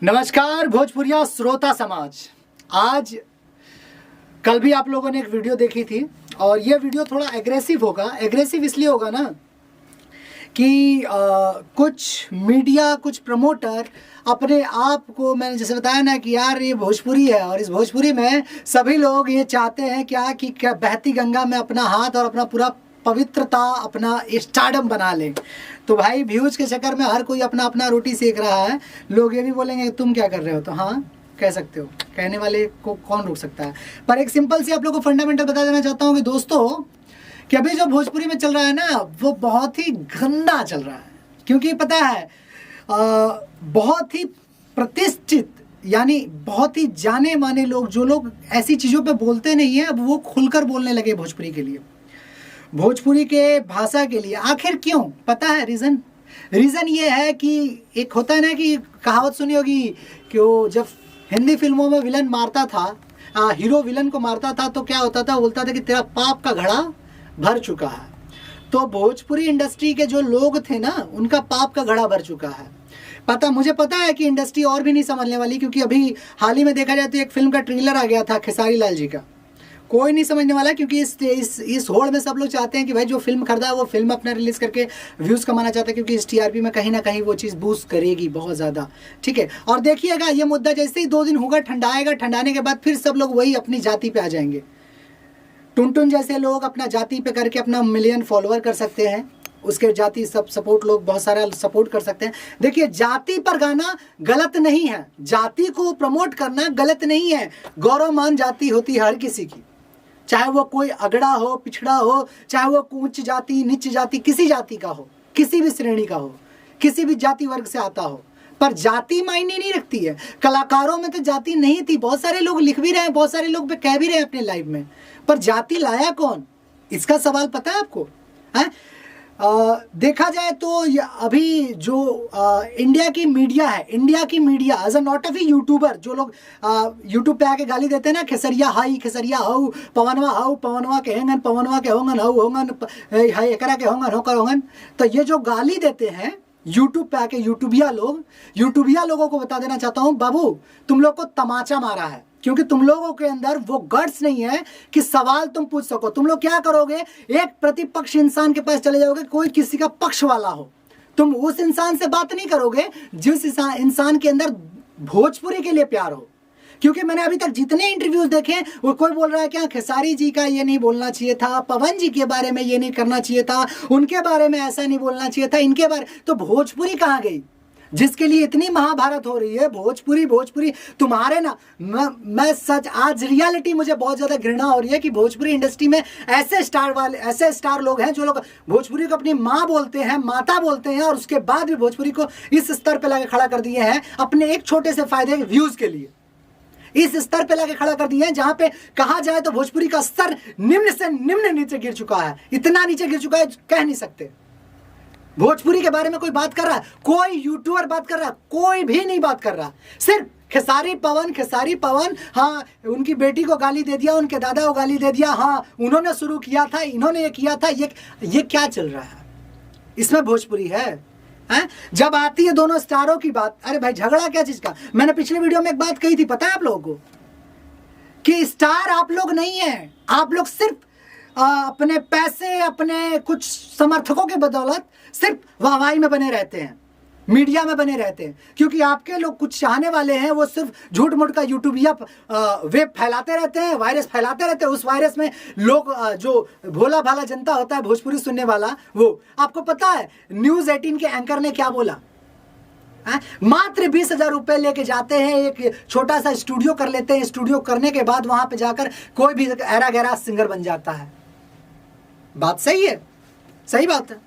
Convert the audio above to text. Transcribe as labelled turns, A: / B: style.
A: नमस्कार भोजपुरिया श्रोता समाज। आज कल भी आप लोगों ने एक वीडियो देखी थी और ये वीडियो थोड़ा एग्रेसिव होगा। एग्रेसिव इसलिए होगा ना कि कुछ मीडिया, कुछ प्रमोटर अपने आप को, मैंने जैसे बताया ना कि यार ये भोजपुरी है और इस भोजपुरी में सभी लोग ये चाहते हैं क्या बहती गंगा में अपना हाथ और अपना पूरा पवित्रता, अपना स्टारडम बना लें। तो भाई व्यूज के चक्कर में हर कोई अपना अपना रोटी सेक रहा है। लोग ये भी बोलेंगे तुम क्या कर रहे हो, तो हाँ कह सकते हो, कहने वाले को कौन रोक सकता है। पर एक सिंपल सी आप लोगों को फंडामेंटल बता देना चाहता हूँ कि दोस्तों कि अभी जो भोजपुरी में चल रहा है ना वो बहुत ही गंदा चल रहा है। क्योंकि पता है बहुत ही प्रतिष्ठित यानी बहुत ही जाने माने लोग, जो लोग ऐसी चीज़ों पे बोलते नहीं है, अब वो खुलकर बोलने लगे भोजपुरी के लिए, भोजपुरी के भाषा के लिए। आखिर क्यों? पता है रीज़न ये है कि एक होता है ना कि कहावत सुनी होगी कि वो जब हिंदी फिल्मों में विलन मारता था, हीरो विलन को मारता था तो क्या होता था, बोलता था कि तेरा पाप का घड़ा भर चुका है। तो भोजपुरी इंडस्ट्री के जो लोग थे ना उनका पाप का घड़ा भर चुका है। मुझे पता है कि इंडस्ट्री और भी नहीं समझने वाली, क्योंकि अभी हाल ही में देखा जाए तो एक फिल्म का ट्रेलर आ गया था खेसारी लाल जी का। कोई नहीं समझने वाला, क्योंकि इस होड़ में सब लोग चाहते हैं कि भाई जो फिल्म खरीदा है वो फिल्म अपना रिलीज़ करके व्यूज़ कमाना चाहते हैं, क्योंकि इस टीआरपी में कहीं ना कहीं वो चीज़ बूस्ट करेगी बहुत ज़्यादा। ठीक है, और देखिएगा ये मुद्दा जैसे ही 2 दिन होगा ठंडाएगा, ठंडाने के बाद फिर सब लोग वही अपनी जाति पे आ जाएंगे। टुनटुन जैसे लोग अपना जाति पे करके अपना मिलियन फॉलोअर कर सकते हैं, उसके जाति सब सपोर्ट लोग बहुत सारा सपोर्ट कर सकते हैं। देखिए जाति पर गाना गलत नहीं है, जाति को प्रमोट करना गलत नहीं है। गौरवमान जाति होती है हर किसी की, चाहे वो कोई अगड़ा हो, पिछड़ा हो, चाहे वो उच्च जाति, नीच जाति, किसी जाति का हो, किसी भी श्रेणी का हो, किसी भी जाति वर्ग से आता हो, पर जाति मायने नहीं रखती है। कलाकारों में तो जाति नहीं थी, बहुत सारे लोग लिख भी रहे हैं, बहुत सारे लोग कह भी रहे हैं अपने लाइव में, पर जाति लाया कौन, इसका सवाल पता है आपको? है देखा जाए तो अभी जो इंडिया की मीडिया है, इंडिया की media as a not of YouTuber, जो लोग यूट्यूब पे आके गाली देते हैं ना, खेसरिया हाई, खेसरिया हाउ, पवनवा के हेंगन, पवनवा के होंगन, हाउ होंगन, हाई एकरा के होंगन, होकर होंगन, तो ये जो गाली देते हैं यूट्यूब पे आके यूट्यूबिया लोगों को बता देना चाहता हूँ, बाबू तुम लोग को तमाचा मारा है, क्योंकि तुम लोगों के अंदर वो गट्स नहीं है कि सवाल तुम पूछ सको। तुम लोग क्या करोगे, एक प्रतिपक्ष इंसान के पास चले जाओगे, कोई किसी का पक्ष वाला हो, तुम उस इंसान से बात नहीं करोगे जिस इंसान के अंदर भोजपुरी के लिए प्यार हो। क्योंकि मैंने अभी तक जितने इंटरव्यूज देखे वो कोई बोल रहा है क्या खेसारी जी का ये नहीं बोलना चाहिए था, पवन जी के बारे में ये नहीं करना चाहिए था, उनके बारे में ऐसा नहीं बोलना चाहिए था, इनके बारे, तो भोजपुरी कहाँ गई जिसके लिए इतनी महाभारत हो रही है? भोजपुरी तुम्हारे ना, मैं सच आज रियलिटी मुझे बहुत ज्यादा घृणा हो रही है कि भोजपुरी इंडस्ट्री में ऐसे स्टार लोग हैं जो लोग भोजपुरी को अपनी माँ बोलते हैं, माता बोलते हैं, और उसके बाद भी भोजपुरी को इस स्तर पे लाके खड़ा कर दिए हैं अपने एक छोटे से फायदे व्यूज के लिए। इस स्तर पे लाके खड़ा कर दिए हैं जहां पे कहा जाए तो भोजपुरी का स्तर निम्न से निम्न नीचे गिर चुका है, इतना नीचे गिर चुका है कह नहीं सकते। भोजपुरी के बारे में कोई बात कर रहा है? कोई यूट्यूबर बात कर रहा है? कोई भी नहीं बात कर रहा। सिर्फ खेसारी पवन, हाँ उनकी बेटी को गाली दे दिया, उनके दादा को गाली दे दिया, हाँ उन्होंने शुरू किया था, इन्होंने ये किया था, ये क्या चल रहा है? इसमें भोजपुरी है? जब आती है दोनों स्टारों की बात, अरे भाई झगड़ा क्या चीज का? मैंने पिछले वीडियो में एक बात कही थी, पता है आप लोगों को, कि स्टार आप लोग नहीं है, आप लोग सिर्फ अपने पैसे, अपने कुछ समर्थकों के बदौलत सिर्फ वाहवाही में बने रहते हैं, मीडिया में बने रहते हैं, क्योंकि आपके लोग कुछ चाहने वाले हैं, वो सिर्फ झूठ मूठ का यूट्यूबिया वेब फैलाते रहते हैं, वायरस फैलाते रहते हैं। उस वायरस में लोग जो भोला भाला जनता होता है भोजपुरी सुनने वाला, वो आपको पता है न्यूज़ 18 के एंकर ने क्या बोला? मात्र 20,000 रुपए लेके जाते हैं, एक छोटा सा स्टूडियो कर लेते हैं, स्टूडियो करने के बाद वहां पे जाकर कोई भी ऐरा गैरा सिंगर बन जाता है। बात सही है, सही बात है।